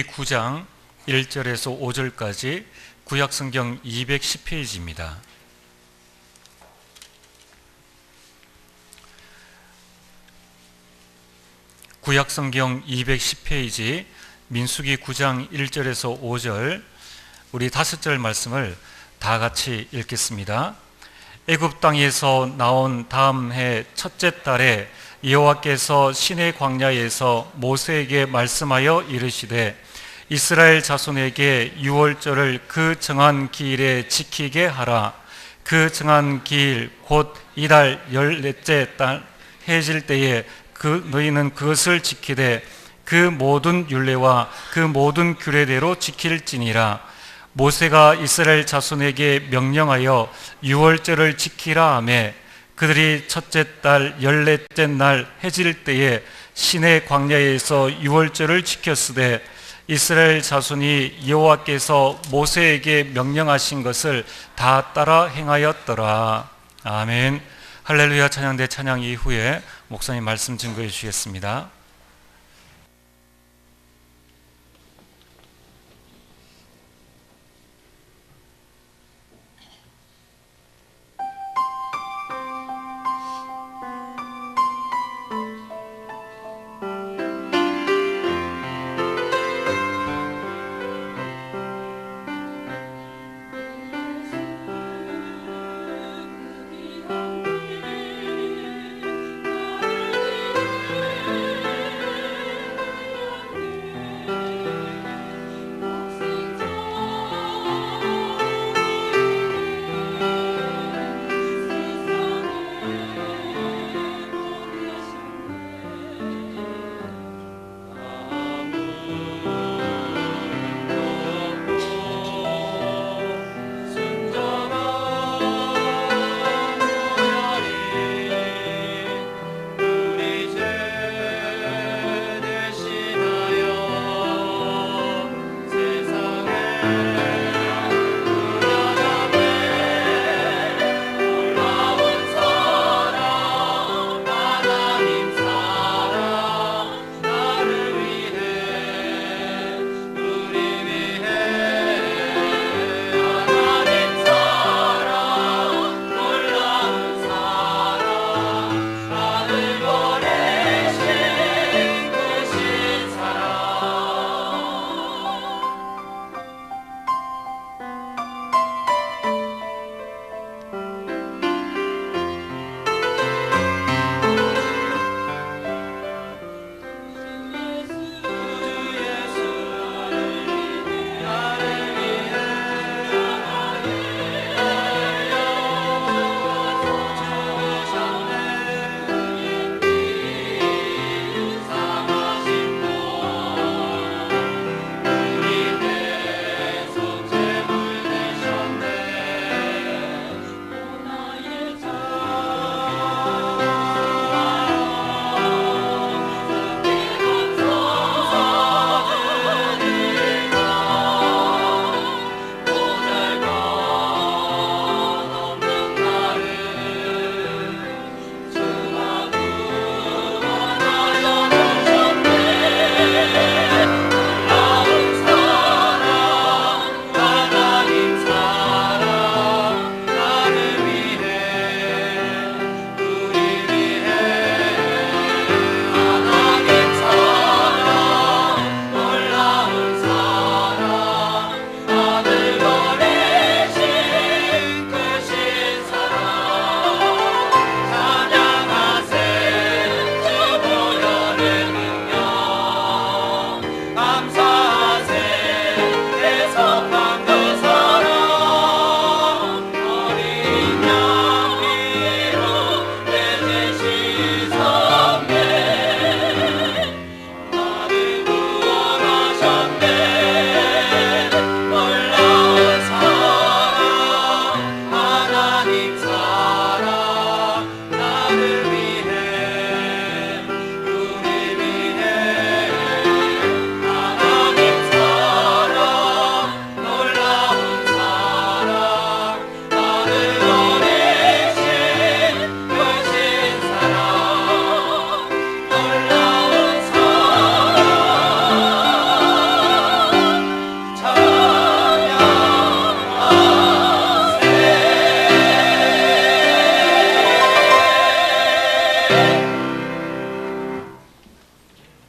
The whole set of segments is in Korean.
9장 1절에서 5절까지 구약성경 210페이지입니다. 구약성경 210페이지 민수기 9장 1절에서 5절 우리 5절 말씀을 다 같이 읽겠습니다. 애굽 땅에서 나온 다음 해 첫째 달에 여호와께서 시내 광야에서 모세에게 말씀하여 이르시되 이스라엘 자손에게 유월절을 그 정한 기일에 지키게 하라. 그 정한 기일 곧 이달 14째 달 해질 때에 너희는 그것을 지키되 그 모든 율례와 그 모든 규례대로 지킬지니라. 모세가 이스라엘 자손에게 명령하여 유월절을 지키라 하매 그들이 첫째 달 14째 날 해질 때에 시내 광야에서 유월절을 지켰으되 이스라엘 자손이 여호와께서 모세에게 명령하신 것을 다 따라 행하였더라. 아멘. 할렐루야. 찬양대 찬양 이후에 목사님 말씀 증거해 주시겠습니다.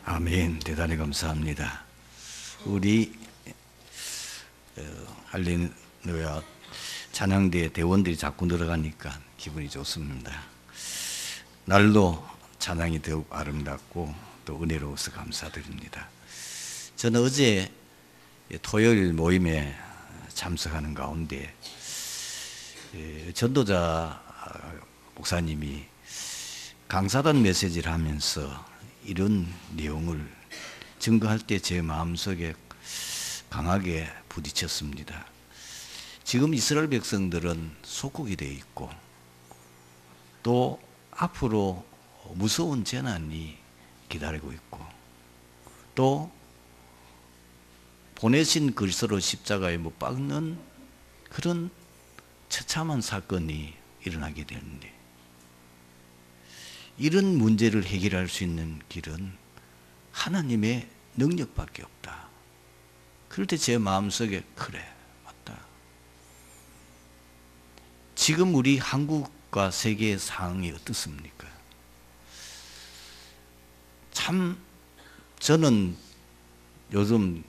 아멘. 대단히 감사합니다. 우리 할렐루야 찬양대 대원들이 자꾸 늘어가니까 기분이 좋습니다. 날로 찬양이 더욱 아름답고 또 은혜로워서 감사드립니다. 저는 어제 토요일 모임에 참석하는 가운데 전도자 목사님이 강사단 메시지를 하면서 이런 내용을 증거할 때 제 마음속에 강하게 부딪혔습니다. 지금 이스라엘 백성들은 속국이 되어 있고 또 앞으로 무서운 재난이 기다리고 있고 또 보내신 그리스도로 십자가에 못 박는 그런 처참한 사건이 일어나게 되는데 이런 문제를 해결할 수 있는 길은 하나님의 능력밖에 없다. 그럴 때 제 마음속에 그래 맞다. 지금 우리 한국과 세계의 상황이 어떻습니까? 참 저는 요즘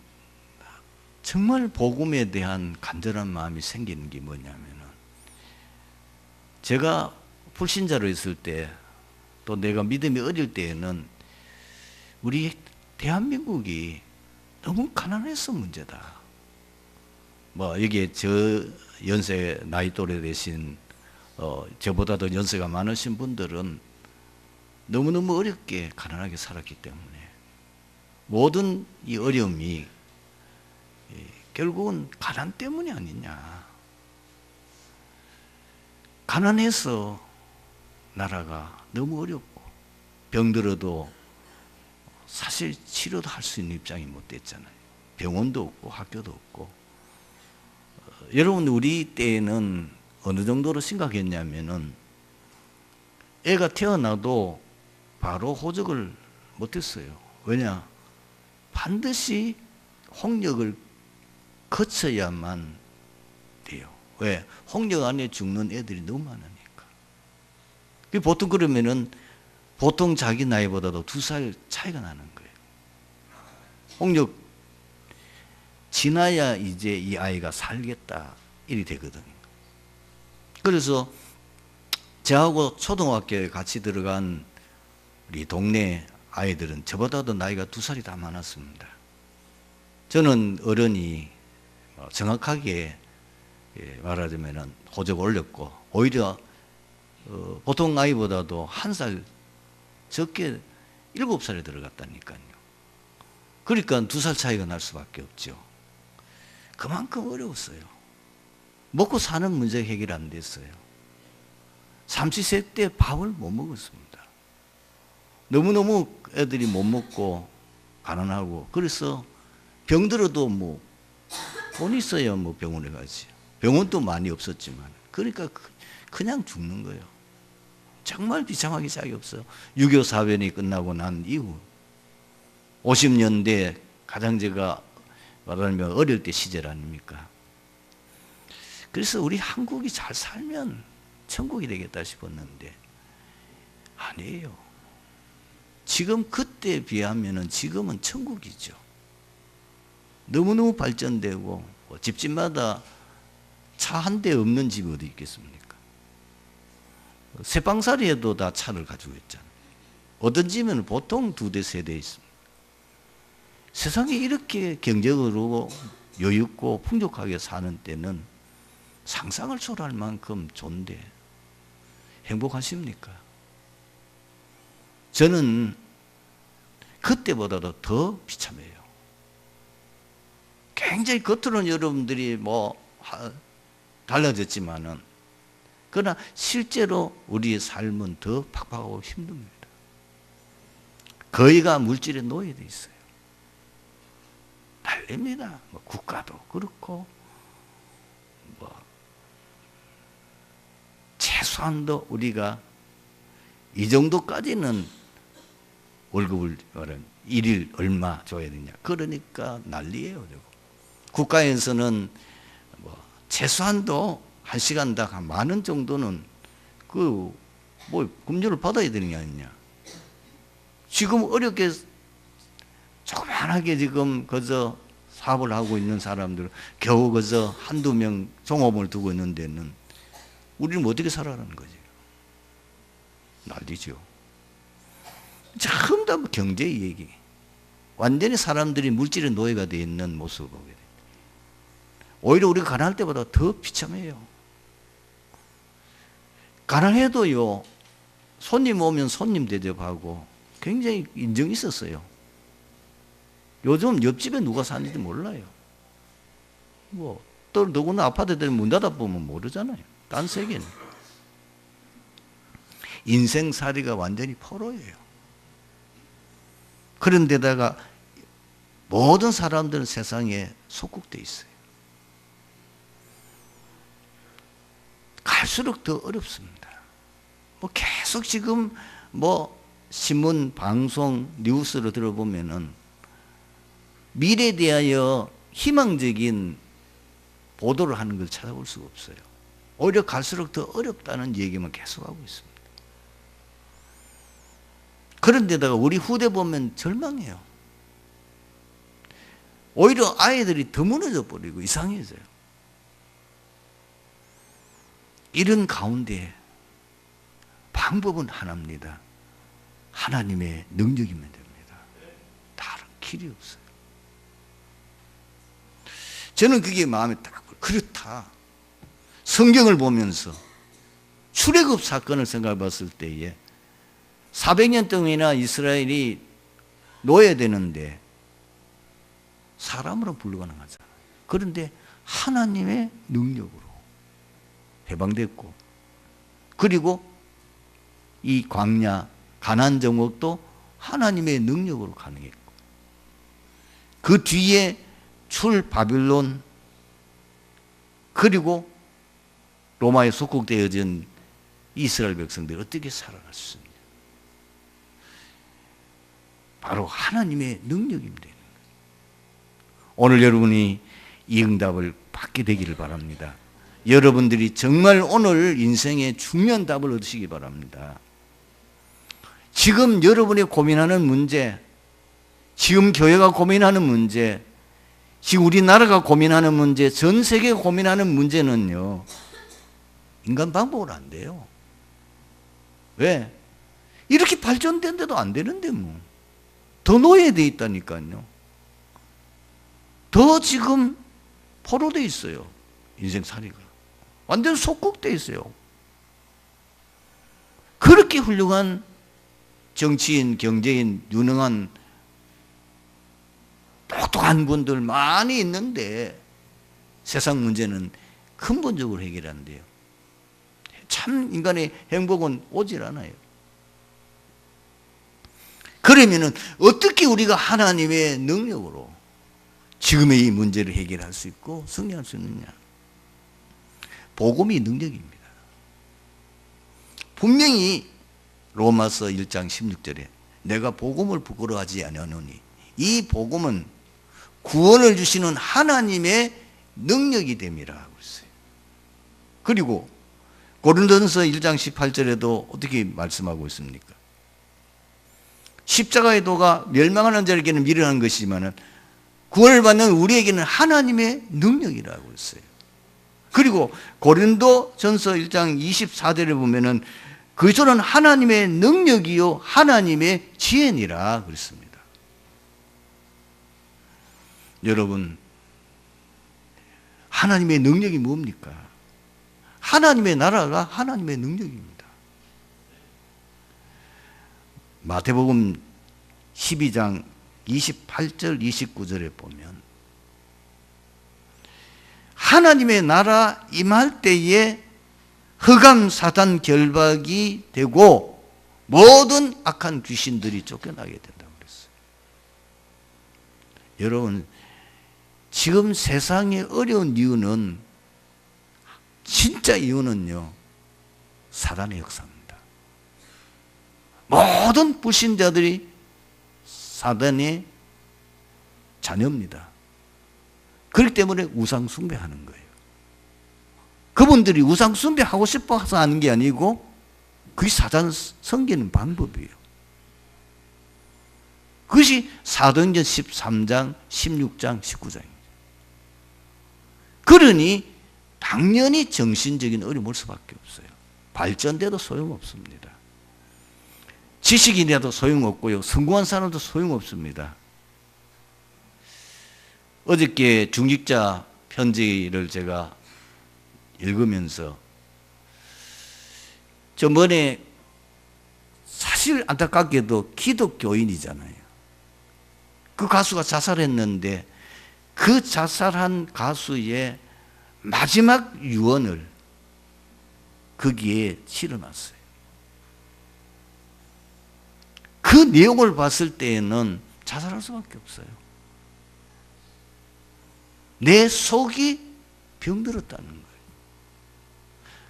정말 복음에 대한 간절한 마음이 생기는 게 뭐냐면은 제가 불신자로 있을 때 또 내가 믿음이 어릴 때에는 우리 대한민국이 너무 가난해서 문제다. 뭐 여기에 저 연세 나이 또래 되신 저보다도 연세가 많으신 분들은 너무너무 어렵게 가난하게 살았기 때문에 모든 이 어려움이 결국은 가난 때문이 아니냐. 가난해서 나라가 너무 어렵고 병들어도 사실 치료도 할 수 있는 입장이 못 됐잖아요. 병원도 없고 학교도 없고. 여러분 우리 때에는 어느 정도로 심각했냐면은 애가 태어나도 바로 호적을 못했어요. 왜냐? 반드시 홍역을 거쳐야만 돼요. 왜? 홍역 안에 죽는 애들이 너무 많으니까. 보통 그러면은 보통 자기 나이보다도 2살 차이가 나는 거예요. 홍역 지나야 이제 이 아이가 살겠다 일이 되거든요. 그래서 저하고 초등학교에 같이 들어간 우리 동네 아이들은 저보다도 나이가 2살이 다 많았습니다. 저는 어른이 정확하게 말하자면 호적 올렸고 오히려 보통 아이보다도 1살 적게 7살에 들어갔다니까요. 그러니까 2살 차이가 날 수밖에 없죠. 그만큼 어려웠어요. 먹고 사는 문제 해결 안 됐어요. 삼시세 때 밥을 못 먹었습니다. 너무너무 애들이 못 먹고 가난하고 그래서 병들어도 뭐 돈 있어야 뭐 병원에 가지. 병원도 많이 없었지만 그러니까 그냥 죽는 거예요. 정말 비참하기 짝이 없어요. 6.25 사변이 끝나고 난 이후 50년대 가장 제가 말하면 어릴 때 시절 아닙니까? 그래서 우리 한국이 잘 살면 천국이 되겠다 싶었는데 아니에요. 지금 그때에 비하면 지금은 천국이죠. 너무너무 발전되고 집집마다 차 한 대 없는 집이 어디 있겠습니까? 새방살이에도 다 차를 가지고 있잖아요. 어떤 집에는 보통 2대, 3대 있습니다. 세상에 이렇게 경제적으로 여유있고 풍족하게 사는 때는 상상을 초월할 만큼 좋은데 행복하십니까? 저는 그때보다도 더 비참해요. 굉장히 겉으로는 여러분들이 뭐 달라졌지만은 그러나 실제로 우리의 삶은 더 팍팍하고 힘듭니다. 거의가 물질에 노예되어 있어요. 난립니다. 뭐 국가도 그렇고 뭐 최소한도 우리가 이 정도까지는 월급을 일일 얼마 줘야 되냐. 그러니까 난리예요. 국가에서는 뭐 최소한도 1시간당 한 10,000원 정도는 뭐 급료를 받아야 되는 게 아니냐. 지금 어렵게 편안하게 지금 그저 사업을 하고 있는 사람들, 겨우 그저 한두 명 종업원을 두고 있는 데는 우리는 어떻게 살아가는 거지? 난리죠. 전부 다 경제 얘기. 완전히 사람들이 물질의 노예가 되어 있는 모습을 보게 됩니다. 오히려 우리가 가난할 때보다 더 비참해요. 가난해도요, 손님 오면 손님 대접하고 굉장히 인정이 있었어요. 요즘 옆집에 누가 사는지 몰라요. 또 누구나 아파트들 문 닫아보면 모르잖아요. 딴 세계는. 인생살이가 완전히 포로예요. 그런데다가 모든 사람들은 세상에 속국되어 있어요. 갈수록 더 어렵습니다. 계속 지금 신문, 방송, 뉴스를 들어보면은 미래에 대하여 희망적인 보도를 하는 걸 찾아볼 수가 없어요. 오히려 갈수록 더 어렵다는 얘기만 계속하고 있습니다. 그런데다가 우리 후대 보면 절망해요. 오히려 아이들이 더 무너져 버리고 이상해져요. 이런 가운데 방법은 하나입니다. 하나님의 능력이면 됩니다. 다른 길이 없어요. 저는 그게 마음에 딱 그렇다. 성경을 보면서 출애굽 사건을 생각해 봤을 때에 400년 동안이나 이스라엘이 노예되는데 사람으로 불가능하잖아요. 그런데 하나님의 능력으로 해방됐고, 그리고 이 광야 가나안 정복도 하나님의 능력으로 가능했고, 그 뒤에 출 바빌론, 그리고 로마에 속국되어진 이스라엘 백성들이 어떻게 살아갈 수 있냐? 바로 하나님의 능력입니다. 오늘 여러분이 이 응답을 받게 되기를 바랍니다. 여러분들이 정말 오늘 인생의 중요한 답을 얻으시기 바랍니다. 지금 여러분이 고민하는 문제, 지금 교회가 고민하는 문제, 지금 우리나라가 고민하는 문제, 전 세계가 고민하는 문제는요, 인간 방법으로 안 돼요. 왜? 이렇게 발전된데도 안 되는데 뭐. 더 노예되어 있다니까요. 더 지금 포로되어 있어요. 인생살이가. 완전 속국되어 있어요. 그렇게 훌륭한 정치인, 경제인, 유능한 똑똑한 분들 많이 있는데 세상 문제는 근본적으로 해결 안 돼요. 참 인간의 행복은 오질 않아요. 그러면은 어떻게 우리가 하나님의 능력으로 지금의 이 문제를 해결할 수 있고 승리할 수 있느냐? 복음이 능력입니다. 분명히 로마서 1장 16절에 내가 복음을 부끄러워하지 아니하노니 이 복음은 구원을 주시는 하나님의 능력이 됨이라 하고 있어요. 그리고 고린도전서 1장 18절에도 어떻게 말씀하고 있습니까? 십자가의 도가 멸망하는 자에게는 미련한 것이지만 구원을 받는 우리에게는 하나님의 능력이라고 했어요. 그리고 고린도전서 1장 24절에 보면은 그리스도는 하나님의 능력이요 하나님의 지혜니라 그랬습니다. 여러분, 하나님의 능력이 뭡니까? 하나님의 나라가 하나님의 능력입니다. 마태복음 12장 28절 29절에 보면 하나님의 나라 임할 때에 흑암 사단 결박이 되고 모든 악한 귀신들이 쫓겨나게 된다고 그랬어요. 여러분, 지금 세상의 어려운 이유는 진짜 이유는요 사단의 역사입니다. 모든 불신자들이 사단의 자녀입니다. 그렇기 때문에 우상 숭배하는 거예요. 그분들이 우상 숭배하고 싶어서 하는 게 아니고 그게 사단 섬기는 방법이에요. 그것이 사도행전 13장, 16장, 19장입니다. 그러니 당연히 정신적인 어려움을 수밖에 없어요. 발전돼도 소용없습니다. 지식인이라도 소용없고요. 성공한 사람도 소용없습니다. 어저께 중직자 편지를 제가 읽으면서 저번에 사실 안타깝게도 기독교인이잖아요. 그 가수가 자살했는데 그 자살한 가수의 마지막 유언을 거기에 실어놨어요. 그 내용을 봤을 때에는 자살할 수밖에 없어요. 내 속이 병들었다는 거예요.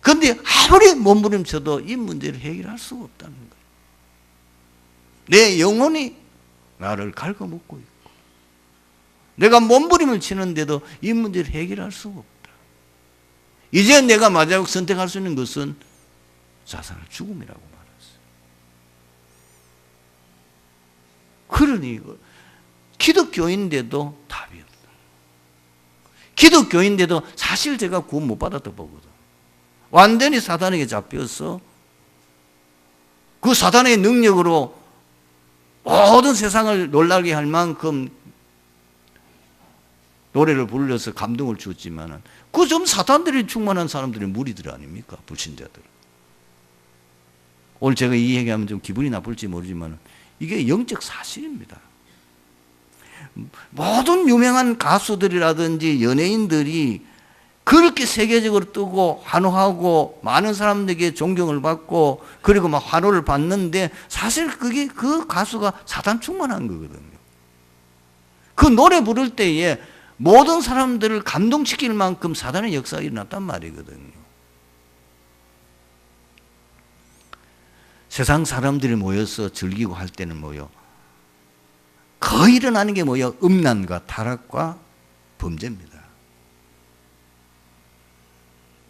그런데 아무리 몸부림쳐도 이 문제를 해결할 수가 없다는 거예요. 내 영혼이 나를 갉아먹고 있고 내가 몸부림을 치는데도 이 문제를 해결할 수가 없다. 이제 내가 마지막 선택할 수 있는 것은 자살, 죽음이라고 말했어요. 그러니 기독교인데도 답이 없다. 기독교인데도 사실 제가 구원 못 받았다고 보거든. 완전히 사단에게 잡혀서 그 사단의 능력으로 모든 세상을 놀라게 할 만큼 노래를 불러서 감동을 주었지만은 그 좀 사탄들이 충만한 사람들이 무리들 아닙니까? 불신자들. 오늘 제가 이 얘기하면 좀 기분이 나쁠지 모르지만 이게 영적 사실입니다. 모든 유명한 가수들이라든지 연예인들이 그렇게 세계적으로 뜨고 환호하고 많은 사람들에게 존경을 받고 그리고 막 환호를 받는데 사실 그게 그 가수가 사탄 충만한 거거든요. 그 노래 부를 때에 모든 사람들을 감동시킬 만큼 사단의 역사가 일어났단 말이거든요. 세상 사람들이 모여서 즐기고 할 때는 뭐요? 거의 일어나는 게 뭐요? 음란과 타락과 범죄입니다.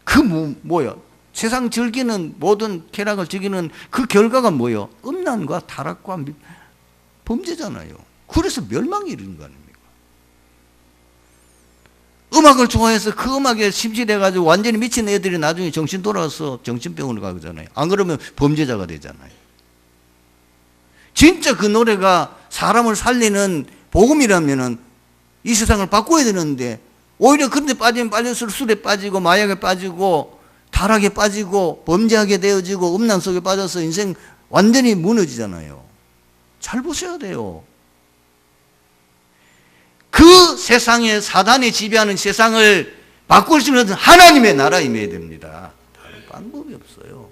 그 뭐요? 세상 즐기는 모든 쾌락을 즐기는 그 결과가 뭐요? 음란과 타락과 범죄잖아요. 그래서 멸망이 이르는 거 아닙니까? 음악을 좋아해서 그 음악에 심취돼가지고 완전히 미친 애들이 나중에 정신 돌아와서 정신병원을 가잖아요. 안 그러면 범죄자가 되잖아요. 진짜 그 노래가 사람을 살리는 복음이라면은 이 세상을 바꿔야 되는데 오히려 그런데 빠지면 빠질수록 술에 빠지고 마약에 빠지고 타락에 빠지고 범죄하게 되어지고 음란 속에 빠져서 인생 완전히 무너지잖아요. 잘 보셔야 돼요. 그 세상에 사단이 지배하는 세상을 바꿀 수 있는 하나님의 나라 임해야 됩니다. 다른 방법이 없어요.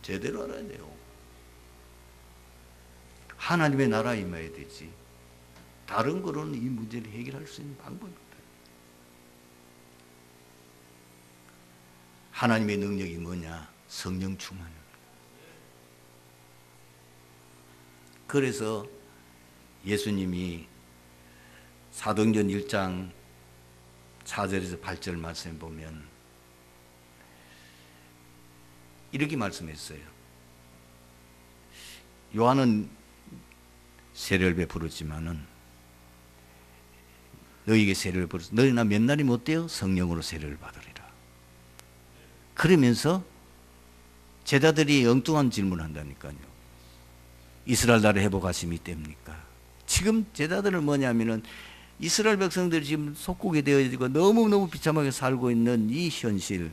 제대로 알아야 돼요. 하나님의 나라 임해야 되지. 다른 거로는 이 문제를 해결할 수 있는 방법이 없다. 하나님의 능력이 뭐냐? 성령 충만입니다. 그래서 예수님이 사도행전 1장 4절에서 8절 말씀에 보면 이렇게 말씀했어요. 요한은 세례를 베풀었지만은 너희에게 세례를 베풀었어. 너희나 몇 날이 못 돼요? 성령으로 세례를 받으리라. 그러면서 제자들이 엉뚱한 질문을 한다니까요. 이스라엘 나라 회복하심이 때입니까? 지금 제자들은 뭐냐면은 이스라엘 백성들이 지금 속국이 되어지고 너무너무 비참하게 살고 있는 이 현실,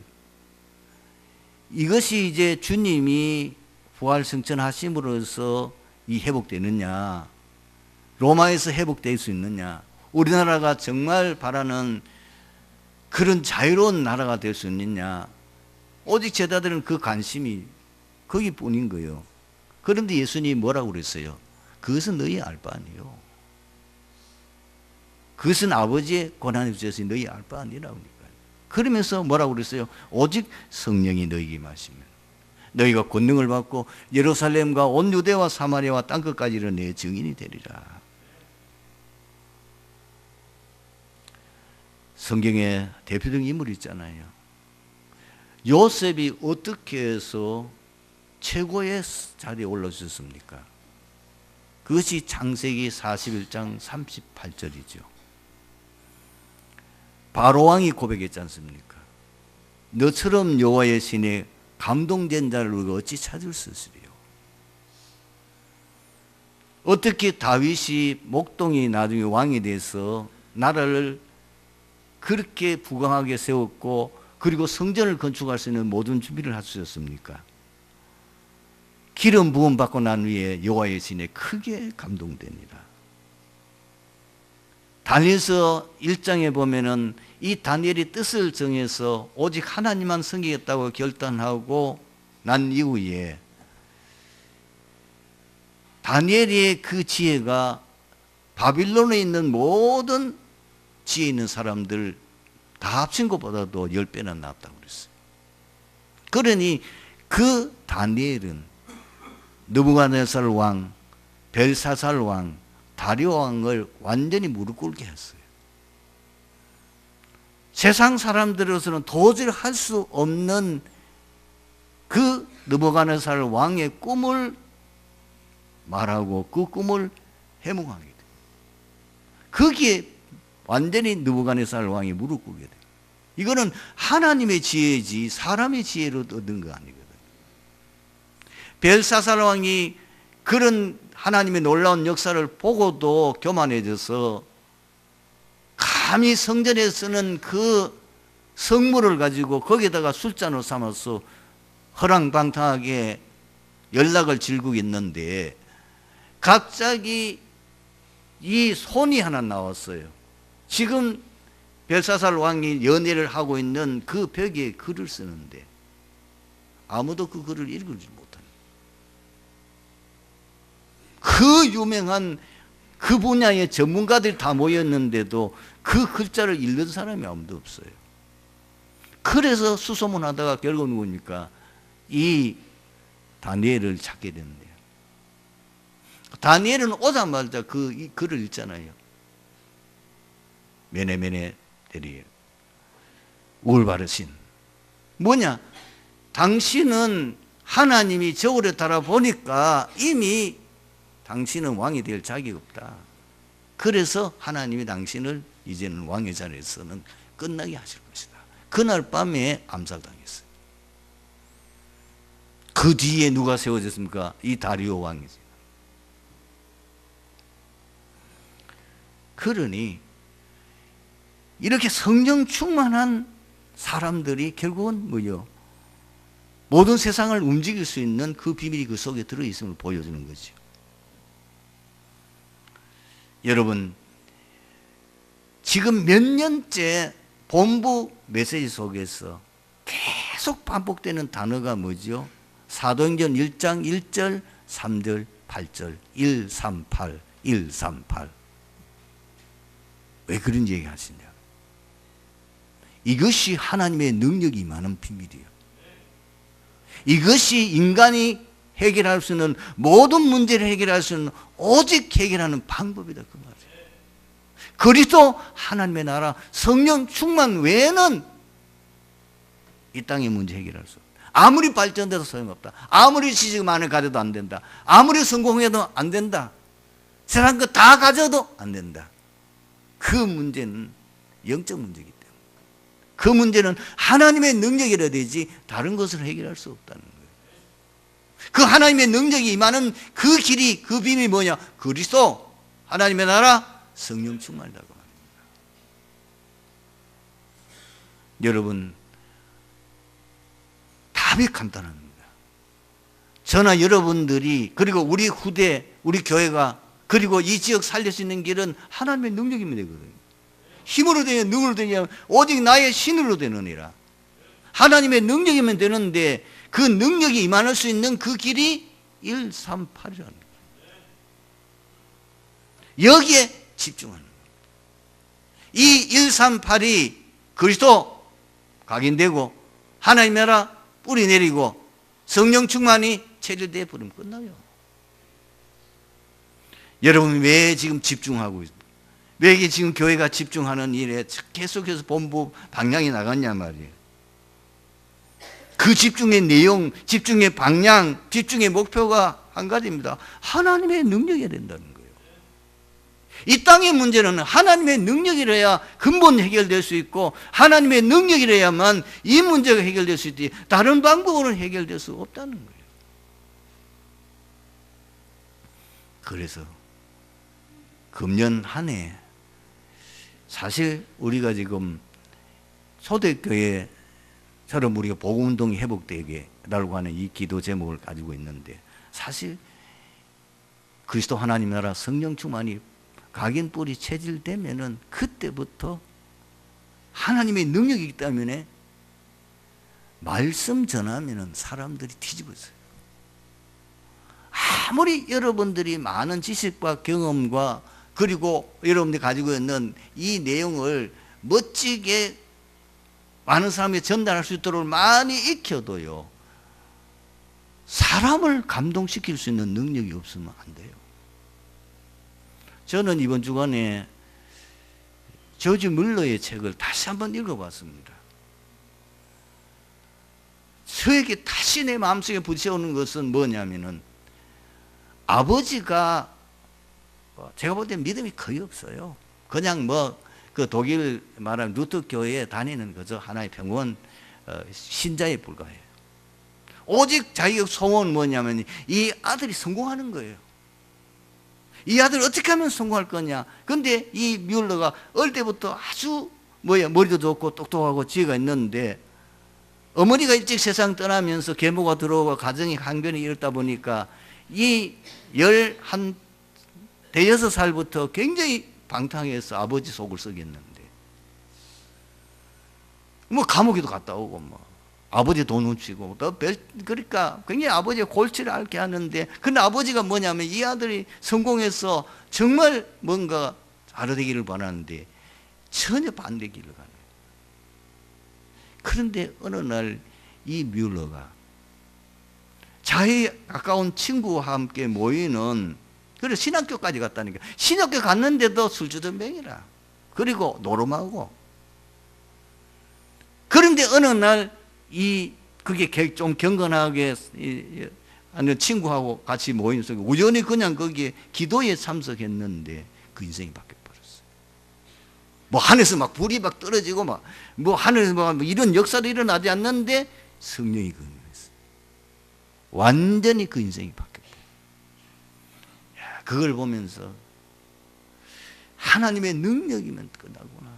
이것이 이제 주님이 부활 승천하심으로써 이 회복되느냐, 로마에서 회복될 수 있느냐, 우리나라가 정말 바라는 그런 자유로운 나라가 될 수 있느냐, 오직 제자들은 그 관심이 거기뿐인 거예요. 그런데 예수님이 뭐라고 그랬어요? 그것은 너희 알 바 아니요. 그것은 아버지의 권한에 주셔서 너희 알 바 아니라고. 그러면서 뭐라고 그랬어요? 오직 성령이 너희에게 임하시면 너희가 권능을 받고 예루살렘과 온 유대와 사마리아와 땅끝까지 이르러 내 증인이 되리라. 성경에 대표적인 인물이 있잖아요. 요셉이 어떻게 해서 최고의 자리에 올라섰습니까? 그것이 창세기 41장 38절이죠. 바로왕이 고백했지 않습니까? 너처럼 여호와의 신에 감동된 자를 우리가 어찌 찾을 수 있으리요? 어떻게 다윗이 목동이 나중에 왕이 돼서 나라를 그렇게 부강하게 세웠고 그리고 성전을 건축할 수 있는 모든 준비를 할 수 있었습니까? 기름 부음 받고 난 후에 여호와의 신에 크게 감동됩니다. 다니엘서 1장에 보면은 이 다니엘이 뜻을 정해서 오직 하나님만 섬기겠다고 결단하고 난 이후에 다니엘의 그 지혜가 바빌론에 있는 모든 지혜 있는 사람들 다 합친 것보다도 10배나 낫다고 그랬어요. 그러니 그 다니엘은 느부갓네살 왕, 벨사살 왕, 다리오 왕을 완전히 무릎 꿇게 했어요. 세상 사람들로서는 도저히 할 수 없는 그 느부갓네살 왕의 꿈을 말하고 그 꿈을 해몽하게 돼요. 거기에 완전히 느부갓네살 왕이 무릎 꿇게 돼요. 이거는 하나님의 지혜지 사람의 지혜로 얻은 거 아니거든요. 벨사살 왕이 그런 하나님의 놀라운 역사를 보고도 교만해져서 감히 성전에 쓰는 그 성물을 가지고 거기에다가 술잔으로 삼아서 허랑방탕하게 연락을 질고 있는데 갑자기 이 손이 하나 나왔어요. 지금 벨사살 왕이 연애를 하고 있는 그 벽에 글을 쓰는데 아무도 그 글을 읽지 못합니다. 그 유명한 그 분야의 전문가들이 다 모였는데도 그 글자를 읽는 사람이 아무도 없어요. 그래서 수소문하다가 결국 누구니까 이 다니엘을 찾게 됐는데요. 다니엘은 오자마자 이 글을 읽잖아요. 메네메네 대리에 울바르신 뭐냐? 당신은 하나님이 저울에 달아 보니까 이미 당신은 왕이 될 자격이 없다. 그래서 하나님이 당신을 이제는 왕의 자리에서는 끝나게 하실 것이다. 그날 밤에 암살당했어요. 그 뒤에 누가 세워졌습니까? 이 다리오 왕이죠. 그러니 이렇게 성령 충만한 사람들이 결국은 뭐요? 모든 세상을 움직일 수 있는 그 비밀이 그 속에 들어있음을 보여주는 거죠. 여러분, 지금 몇 년째 본부 메시지 속에서 계속 반복되는 단어가 뭐죠? 사도행전 1장 1절, 3절, 8절, 138, 138. 왜 그런 얘기 하시냐? 이것이 하나님의 능력이 임하는 비밀이에요. 이것이 인간이 해결할 수 있는 모든 문제를 해결할 수 있는 오직 해결하는 방법이다 그 말이에요. 그리스도 하나님의 나라 성령 충만 외에는 이 땅의 문제 해결할 수 없다. 아무리 발전돼도 소용없다. 아무리 지식 많이 가져도 안 된다. 아무리 성공해도 안 된다. 세상 거 다 가져도 안 된다. 그 문제는 영적 문제이기 때문에 그 문제는 하나님의 능력이라 되지 다른 것을 해결할 수 없다는 거예요. 그 하나님의 능력이 임하는 그 길이 그 비밀이 뭐냐? 그리스도 하나님의 나라 성령 충만이라고 합니다. 여러분 답이 간단합니다. 저나 여러분들이 그리고 우리 후대 우리 교회가 그리고 이 지역 살릴 수 있는 길은 하나님의 능력이면 되거든요. 힘으로 되냐 능으로 되냐 오직 나의 신으로 되느니라. 하나님의 능력이면 되는데 그 능력이 임할 수 있는 그 길이 138이라는 거예요. 여기에 집중하는 거예요. 이 138이 그리스도 각인되고 하나님 나라 뿌리 내리고 성령 충만이 체질되어 버리면 끝나요. 여러분 왜 지금 집중하고 있습니까? 왜 이게 지금 교회가 집중하는 일에 계속해서 본부 방향이 나갔냐 말이에요. 그 집중의 내용, 집중의 방향, 집중의 목표가 한 가지입니다. 하나님의 능력이 된다는 거예요. 이 땅의 문제는 하나님의 능력이라야 근본 해결될 수 있고 하나님의 능력이라야만 이 문제가 해결될 수 있지 다른 방법으로는 해결될 수 없다는 거예요. 그래서 금년 한 해 사실 우리가 지금 초대교회처럼 우리가 복음운동이 회복되게라고 하는 이 기도 제목을 가지고 있는데 사실 그리스도 하나님 나라 성령 충만이 각인뿔이 체질되면은 그때부터 하나님의 능력이 있기 때문에 말씀 전하면은 사람들이 뒤집어져요. 아무리 여러분들이 많은 지식과 경험과 그리고 여러분들이 가지고 있는 이 내용을 멋지게 많은 사람에게 전달할 수 있도록 많이 익혀도요, 사람을 감동시킬 수 있는 능력이 없으면 안 돼요. 저는 이번 주간에 조지 물러의 책을 다시 한번 읽어봤습니다. 저에게 다시 내 마음속에 부딪혀오는 것은 뭐냐면은 아버지가 제가 볼 때 믿음이 거의 없어요. 그냥 그 독일 말하는 루터 교회에 다니는 그저 하나의 평범한 신자에 불과해요. 오직 자기의 소원은 뭐냐면 이 아들이 성공하는 거예요. 이 아들 어떻게 하면 성공할 거냐. 근데 이 뮬러가 어릴 때부터 아주 머리도 좋고 똑똑하고 지혜가 있는데 어머니가 일찍 세상 떠나면서 계모가 들어오고 가정이 강변이 이렇다 보니까 이 16살부터 굉장히 방탕해서 아버지 속을 썩였는데 감옥에도 갔다 오고 아버지 돈 훔치고 그러니까 굉장히 아버지의 골치를 앓게 하는데 근데 아버지가 뭐냐면 이 아들이 성공해서 정말 뭔가 잘되기를 바라는데 전혀 반대 길을 가는 거예요. 그런데 어느 날 이 뮬러가 자기 가까운 친구와 함께 모이는 그래 신학교까지 갔다니까. 신학교 갔는데도 술주전뱅이라. 그리고 노름하고. 그런데 어느 날 그게 좀 경건하게 하는 친구하고 같이 모인 속에 우연히 그냥 거기에 기도에 참석했는데 그 인생이 바뀌어버렸어요. 하늘에서 불이 떨어지고 하늘에서 이런 역사도 일어나지 않는데 성령이 그 완전히 그 인생이 바뀌었다. 그걸 보면서 하나님의 능력이면 끝나구나.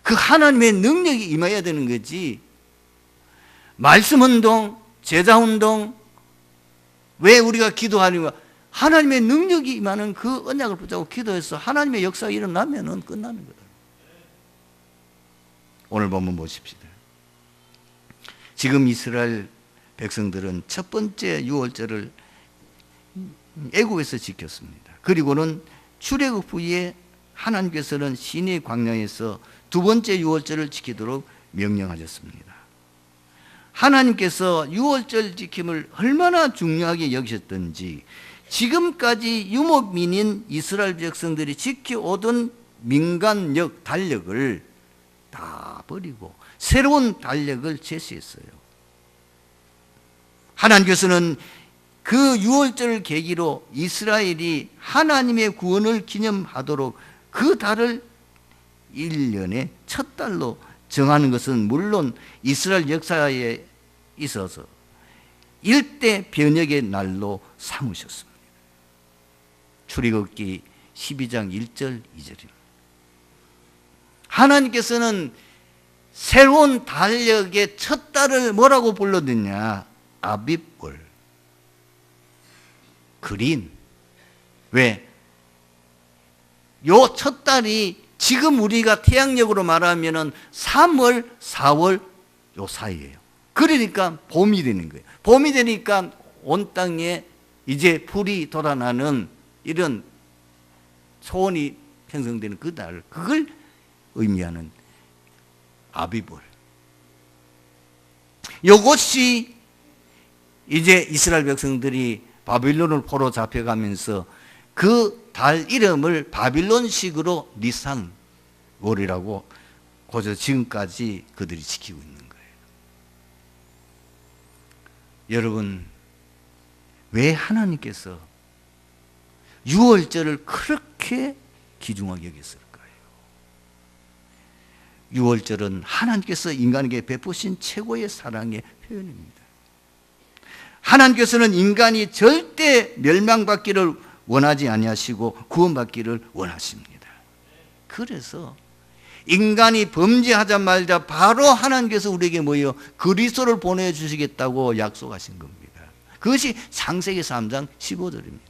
그 하나님의 능력이 임해야 되는 거지. 말씀운동, 제자운동, 왜 우리가 기도하는가? 하나님의 능력이 임하는 그 언약을 붙잡고 기도해서 하나님의 역사가 일어나면 끝나는 거다. 오늘 본문 보십시다. 지금 이스라엘 백성들은 첫 번째 유월절을 애굽에서 지켰습니다. 그리고는 출애굽 후에 하나님께서는 시내 광야에서 두 번째 유월절을 지키도록 명령하셨습니다. 하나님께서 유월절 지킴을 얼마나 중요하게 여기셨던지 지금까지 유목민인 이스라엘 백성들이 지켜오던 민간력, 달력을 다 버리고 새로운 달력을 제시했어요. 하나님께서는 그 유월절을 계기로 이스라엘이 하나님의 구원을 기념하도록 그 달을 1년의 첫 달로 정하는 것은 물론 이스라엘 역사에 있어서 일대 변혁의 날로 삼으셨습니다. 출애굽기 12장 1절 2절입니다. 하나님께서는 새로운 달력의 첫 달을 뭐라고 불렀느냐? 아빕월. 그린. 왜? 요 첫 달이 지금 우리가 태양력으로 말하면은 3월, 4월 요 사이예요. 그러니까 봄이 되는 거예요. 봄이 되니까 온 땅에 이제 풀이 돋아나는 이런 초원이 형성되는 그 달, 그걸 의미하는 아비볼. 이것이 이제 이스라엘 백성들이 바빌론을 포로 잡혀가면서 그 달 이름을 바빌론식으로 니산월이라고 고저 지금까지 그들이 지키고 있는 거예요. 여러분, 왜 하나님께서 유월절을 그렇게 귀중하게 여겼을까요? 유월절은 하나님께서 인간에게 베푸신 최고의 사랑의 표현입니다. 하나님께서는 인간이 절대 멸망받기를 원하지 아니하시고 구원받기를 원하십니다. 그래서 인간이 범죄하자마자 바로 하나님께서 우리에게 뭐예요? 그리스도를 보내주시겠다고 약속하신 겁니다. 그것이 창세기 3장 15절입니다.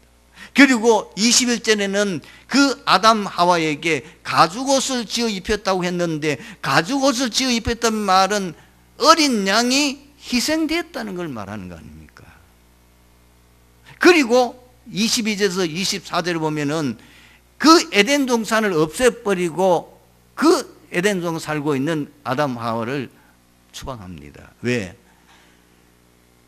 그리고 21절에는 그 아담 하와에게 가죽옷을 지어 입혔다고 했는데, 가죽옷을 지어 입혔던 말은 어린 양이 희생되었다는 걸 말하는 거 아닙니까? 그리고 22절에서 24절을 보면은 그 에덴 동산을 없애버리고 그 에덴 동산 살고 있는 아담 하와를 추방합니다. 왜?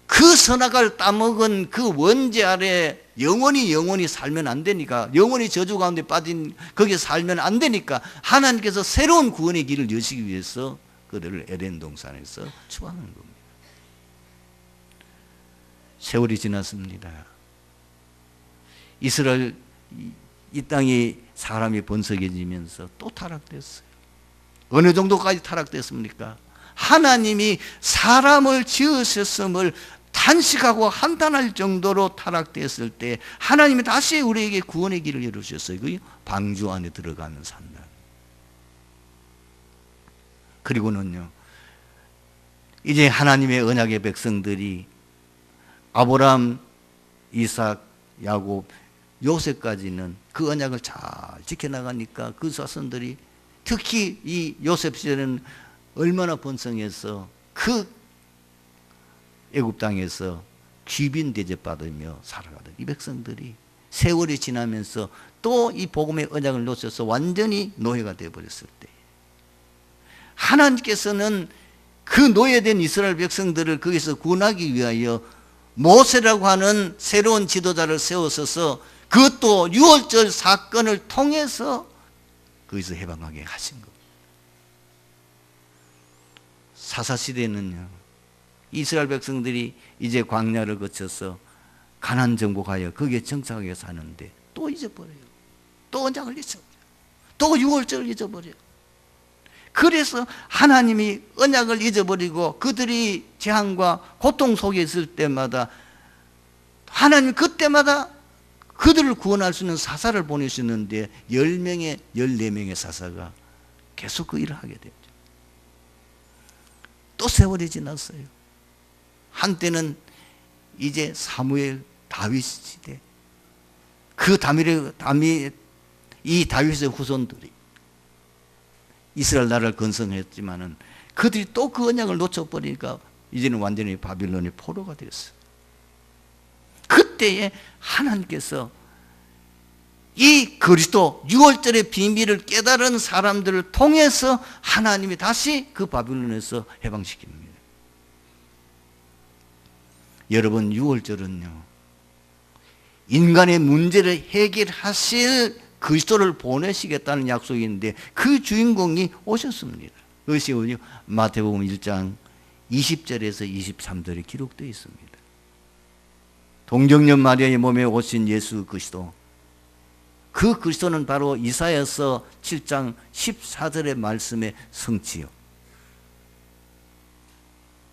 그 선악을 따먹은 그 원죄 아래 영원히 살면 안 되니까, 영원히 저주 가운데 빠진 거기에 살면 안 되니까 하나님께서 새로운 구원의 길을 여시기 위해서 그들을 에덴 동산에서 추방하는 겁니다. 세월이 지났습니다. 이스라엘 이 땅이 사람이 번성해지면서 또 타락됐어요. 어느 정도까지 타락됐습니까? 하나님이 사람을 지으셨음을 탄식하고 한탄할 정도로 타락됐을 때 하나님이 다시 우리에게 구원의 길을 열어주셨어요. 그 방주 안에 들어가는 산단. 그리고는요, 이제 하나님의 언약의 백성들이 아브람, 이삭, 야곱, 요셉까지는 그 언약을 잘 지켜나가니까 그 자손들이, 특히 이 요셉 시대는 얼마나 번성해서 그 애굽 땅에서 귀빈 대접받으며 살아가던 이 백성들이 세월이 지나면서 또 이 복음의 언약을 놓쳐서 완전히 노예가 되어버렸을 때, 하나님께서는 그 노예된 이스라엘 백성들을 거기서 구원하기 위하여 모세라고 하는 새로운 지도자를 세우셔서 그것도 유월절 사건을 통해서 거기서 해방하게 하신 겁니다. 사사시대는요, 이스라엘 백성들이 이제 광야를 거쳐서 가나안 정복하여 거기에 정착하게 사는데 또 잊어버려요. 또 언약을 잊어버려요. 또 유월절을 잊어버려요. 그래서 하나님이 언약을 잊어버리고 그들이 재앙과 고통 속에 있을 때마다 하나님 그때마다 그들을 구원할 수 있는 사사를 보내셨는데 10명의 14명의 사사가 계속 그 일을 하게 됐죠. 또 세월이 지났어요. 한때는 이제 사무엘, 다윗 시대, 그 이 다윗의 후손들이 이스라엘 나라를 건설했지만은 그들이 또 그 언약을 놓쳐버리니까 이제는 완전히 바빌론의 포로가 되었어요. 그때에 하나님께서 이 그리스도 유월절의 비밀을 깨달은 사람들을 통해서 하나님이 다시 그 바빌론에서 해방시킵니다. 여러분, 유월절은요, 인간의 문제를 해결하실 그리스도를 보내시겠다는 약속인데 그 주인공이 오셨습니다. 그것이 마태복음 1장 20절에서 23절에 기록되어 있습니다. 동정녀 마리아의 몸에 오신 예수 그리스도, 그 그리스도는 바로 이사야서 7장 14절의 말씀의 성취요.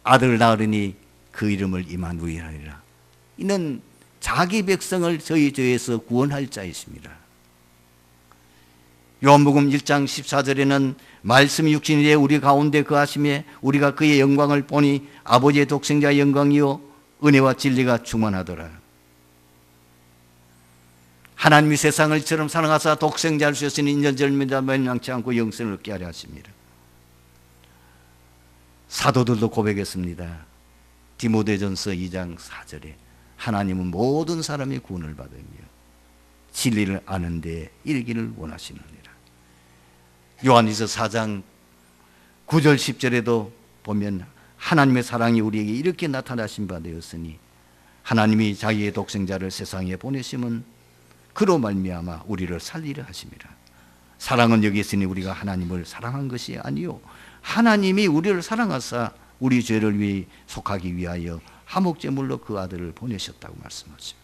아들을 낳으리니 그 이름을 임마누엘이라. 이는 자기 백성을 저희 죄에서 구원할 자이십니다. 요한복음 1장 14절에는 말씀이 육신이 되어 우리 가운데 거하심에 우리가 그의 영광을 보니 아버지의 독생자의 영광이요 은혜와 진리가 충만하더라. 하나님이 세상을 이처럼 사랑하사 독생자를 주셨으니 인전절미다 멸망치 않고 영생을 얻게 하려 하십니다. 사도들도 고백했습니다. 디모데전서 2장 4절에 하나님은 모든 사람이 구원을 받으며 진리를 아는 데 이르기를 원하시느니라. 요한일서 4장 9절 10절에도 보면 하나님의 사랑이 우리에게 이렇게 나타나신 바 되었으니 하나님이 자기의 독생자를 세상에 보내심은 그로 말미암아 우리를 살리려 하심이라. 사랑은 여기 있으니 우리가 하나님을 사랑한 것이 아니요 하나님이 우리를 사랑하사 우리 죄를 위해 속하기 위하여 화목제물로 그 아들을 보내셨다고 말씀하죠.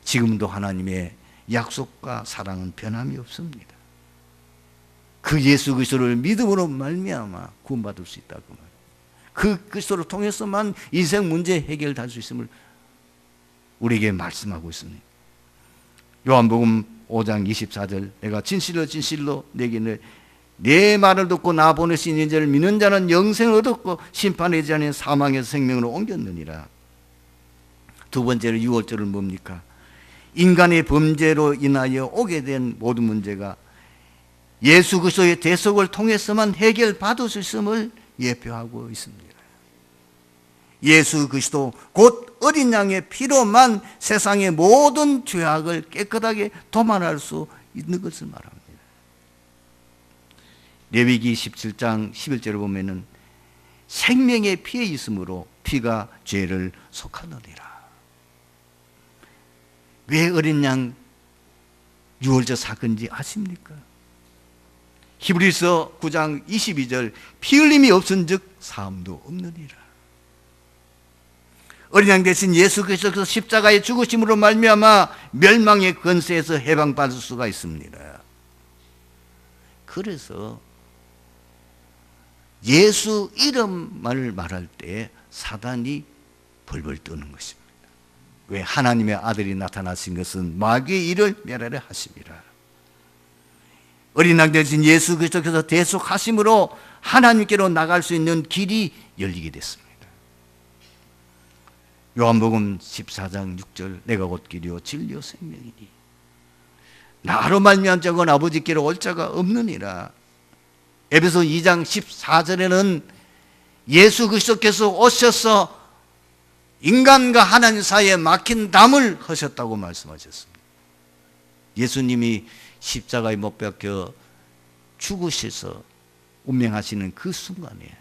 지금도 하나님의 약속과 사랑은 변함이 없습니다. 그 예수 그리스도를 믿음으로 말미암아 구원받을 수 있다고 말합니다. 그 그리스도를 통해서만 인생 문제 해결될 수 있음을 우리에게 말씀하고 있습니다. 요한복음 5장 24절 내가 진실로 진실로 내게 내 말을 듣고 나 보내신 이제를 믿는 자는 영생을 얻었고 심판에 이지 아닌 사망에서 생명으로 옮겼느니라. 두 번째로 6월절은 뭡니까? 인간의 범죄로 인하여 오게 된 모든 문제가 예수 그리스도의 대속을 통해서만 해결받을 수 있음을 예표하고 있습니다. 예수 그리스도 곧 어린 양의 피로만 세상의 모든 죄악을 깨끗하게 도말할 수 있는 것을 말합니다. 레위기 17장 11절을 보면은 생명의 피에 있으므로 피가 죄를 속하느니라. 왜 어린 양 유월절 사건인지 아십니까? 히브리서 9장 22절 피 흘림이 없은즉 사함도 없느니라. 어린 양 대신 예수 그리스도께서 십자가의 죽으심으로 말미암아 멸망의 권세에서 해방받을 수가 있습니다. 그래서 예수 이름을 말할 때 사단이 벌벌 떠는 것입니다. 왜? 하나님의 아들이 나타나신 것은 마귀의 일을 멸하려 하심이라. 어린 양 대신 예수 그리스도께서 대속하심으로 하나님께로 나갈 수 있는 길이 열리게 됐습니다. 요한복음 14장 6절 내가 곧 길이요 진리요 생명이니 나로 말미암 자건 아버지께로 올 자가 없느니라. 에베소 2장 14절에는 예수 그리스도께서 오셔서 인간과 하나님 사이에 막힌 담을 하셨다고 말씀하셨습니다. 예수님이 십자가에 못 박혀 죽으셔서 운명하시는 그 순간에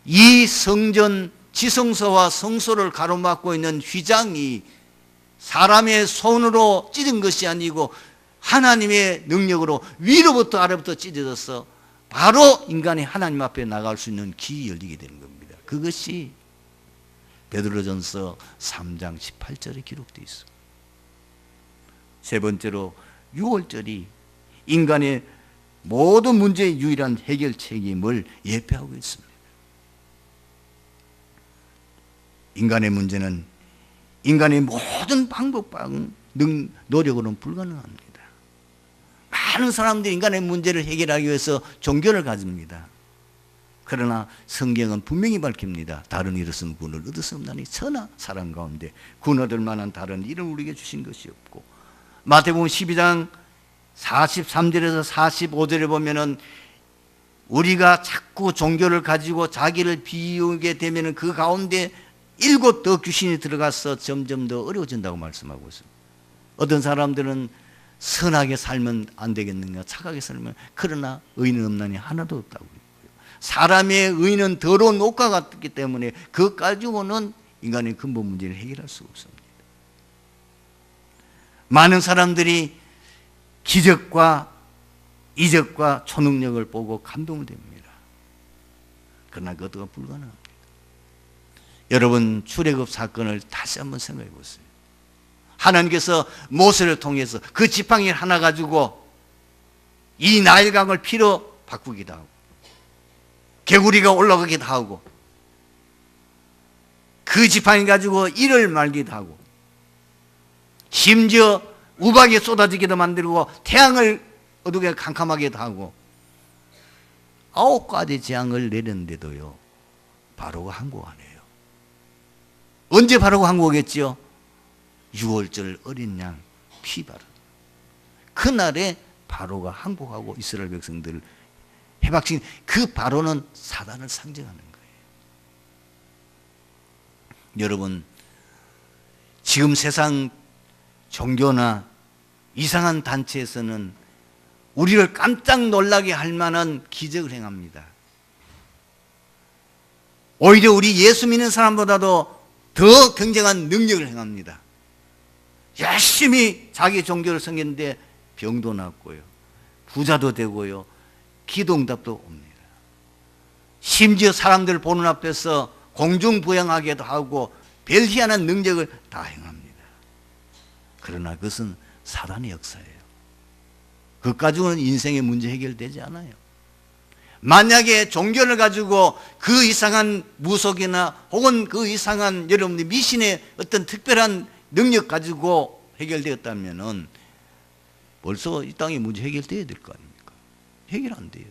이 성전 지성소와 성소를 가로막고 있는 휘장이 사람의 손으로 찢은 것이 아니고 하나님의 능력으로 위로부터 아래부터 찢어져서 바로 인간이 하나님 앞에 나갈 수 있는 길이 열리게 되는 겁니다. 그것이 베드로전서 3장 18절에 기록되어 있습니다. 세 번째로 6월절이 인간의 모든 문제의 유일한 해결책임을 예표하고 있습니다. 인간의 문제는 인간의 모든 방법과 노력으로는 불가능합니다. 많은 사람들이 인간의 문제를 해결하기 위해서 종교를 가집니다. 그러나 성경은 분명히 밝힙니다. 다른 이로서는 구원을 얻을 수 없나니 천하 사람 가운데 구원 얻을 만한 다른 이름을 우리에게 주신 것이 없고, 마태복음 12장 43절에서 45절에 보면은 우리가 자꾸 종교를 가지고 자기를 비우게 되면은 그 가운데 7 더 귀신이 들어가서 점점 더 어려워진다고 말씀하고 있습니다. 어떤 사람들은 선하게 살면 안 되겠는가, 착하게 살면, 그러나 의인은 없나니 하나도 없다고 했고요. 사람의 의인은 더러운 옷과 같기 때문에 그것 가지고는 인간의 근본 문제를 해결할 수가 없습니다. 많은 사람들이 기적과 이적과 초능력을 보고 감동을 됩니다. 그러나 그것도 불가능합니다. 여러분, 출애굽 사건을 다시 한번 생각해 보세요. 하나님께서 모세를 통해서 그 지팡이 하나 가지고 이 나일강을 피로 바꾸기도 하고, 개구리가 올라가기도 하고, 그 지팡이 가지고 이를 말기도 하고, 심지어 우박이 쏟아지기도 만들고 태양을 어둡게 캄캄하게도 하고 9가지 재앙을 내렸는데도요, 바로가 항복 안 해요. 언제 바로가 항복했지요? 6월절 어린 양 피 바로 그날에 바로가 항복하고 이스라엘 백성들을 해박신, 그 바로는 사단을 상징하는 거예요. 여러분, 지금 세상 종교나 이상한 단체에서는 우리를 깜짝 놀라게 할 만한 기적을 행합니다. 오히려 우리 예수 믿는 사람보다도 더 굉장한 능력을 행합니다. 열심히 자기 종교를 섬기는데 병도 낫고요, 부자도 되고요, 기도 응답도 옵니다. 심지어 사람들 보는 앞에서 공중부양하게도 하고 별 희한한 능력을 다 행합니다. 그러나 그것은 사단의 역사예요. 그것 가지고는 인생의 문제 해결되지 않아요. 만약에 종교를 가지고 그 이상한 무속이나 혹은 그 이상한 여러분들 미신의 어떤 특별한 능력 가지고 해결되었다면은 벌써 이 땅의 문제 해결돼야 될 거 아닙니까? 해결 안 돼요.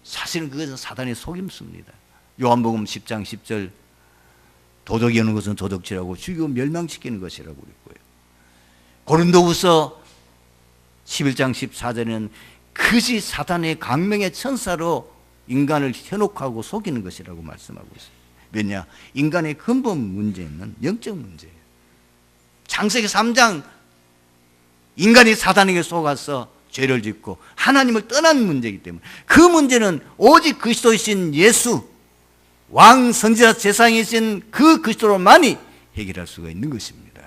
사실은 그것은 사단의 속임수입니다. 요한복음 10장 10절 도덕이 오는 것은 도덕질하고 죽이고 멸망시키는 것이라고 그랬고요. 고린도후서 11장 14절에는 그것이 사단의 강명의 천사로 인간을 현혹하고 속이는 것이라고 말씀하고 있습니다. 왜냐? 인간의 근본 문제는 영적 문제예요. 창세기 3장 인간이 사단에게 속아서 죄를 짓고 하나님을 떠난 문제이기 때문에 그 문제는 오직 그리스도이신 예수 왕 선지자 제사장이신 그 그리스도로만이 해결할 수가 있는 것입니다.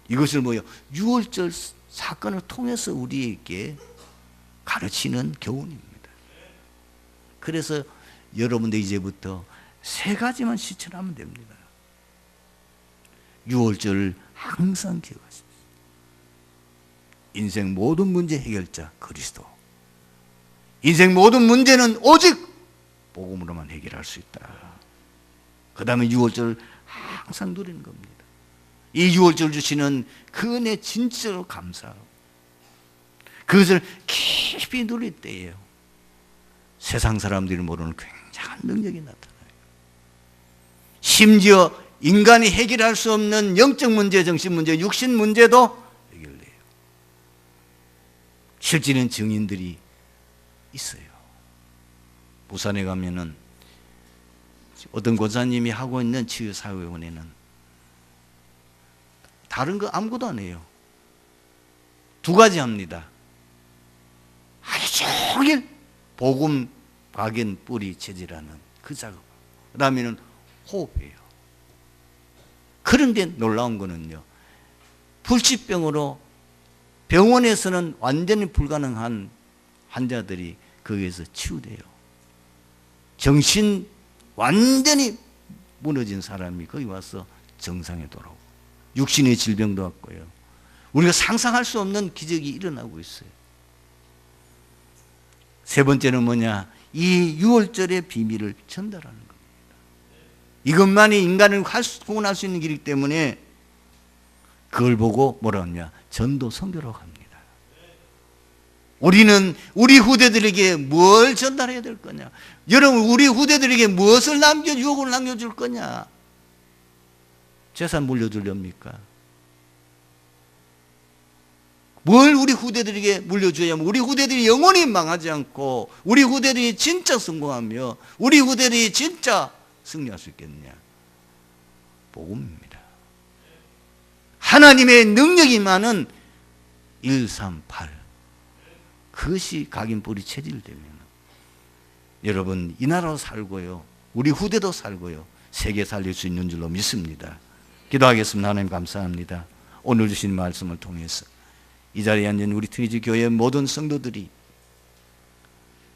이것을 뭐요? 유월절 사건을 통해서 우리에게 가르치는 교훈입니다. 그래서 여러분들 이제부터 세 가지만 실천하면 됩니다. 유월절을 항상 기억하십시오. 인생 모든 문제 해결자 그리스도. 인생 모든 문제는 오직 복음으로만 해결할 수 있다. 그 다음에 유월절을 항상 누리는 겁니다. 이 유월절 주시는 그 은혜 진짜로 감사하고 그것을 깊이 누릴 때예요. 세상 사람들이 모르는 굉장한 능력이 나타나요. 심지어 인간이 해결할 수 없는 영적 문제, 정신 문제, 육신 문제도 해결돼요. 실제는 증인들이 있어요. 부산에 가면은 어떤 권사님이 하고 있는 치유사회원에는 다른 거 아무것도 안 해요. 두 가지 합니다. 하루 종일 복음 박연 뿌리 체질하는 그 작업. 그 다음에는 호흡해요. 그런데 놀라운 거는요, 불치병으로 병원에서는 완전히 불가능한 환자들이 거기에서 치유돼요. 정신 완전히 무너진 사람이 거기 와서 정상에 돌아오고, 육신의 질병도 왔고요. 우리가 상상할 수 없는 기적이 일어나고 있어요. 세 번째는 뭐냐? 이 유월절의 비밀을 전달하는 겁니다. 이것만이 인간을 구원할 수 있는 길이기 때문에 그걸 보고 뭐라 하냐? 전도 선교라고 합니다. 우리는 우리 후대들에게 뭘 전달해야 될 거냐? 여러분, 우리 후대들에게 무엇을 유혹을 남겨줄 거냐? 재산 물려주렵니까? 뭘 우리 후대들에게 물려줘야만 우리 후대들이 영원히 망하지 않고 우리 후대들이 진짜 성공하며 우리 후대들이 진짜 승리할 수 있겠느냐? 복음입니다. 하나님의 능력이 많은 138 그것이 각인 뿌리 체질되면 여러분 이 나라도 살고요, 우리 후대도 살고요, 세계 살릴 수 있는 줄로 믿습니다. 기도하겠습니다. 하나님 감사합니다. 오늘 주신 말씀을 통해서 이 자리에 앉은 우리 트리지 교회의 모든 성도들이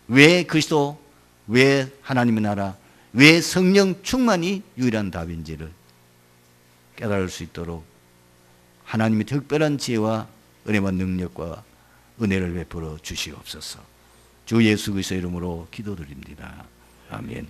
왜 그리스도, 왜 하나님의 나라, 왜 성령 충만이 유일한 답인지를 깨달을 수 있도록 하나님의 특별한 지혜와 은혜와 능력과 은혜를 베풀어 주시옵소서. 주 예수 그리스도의 이름으로 기도드립니다. 아멘.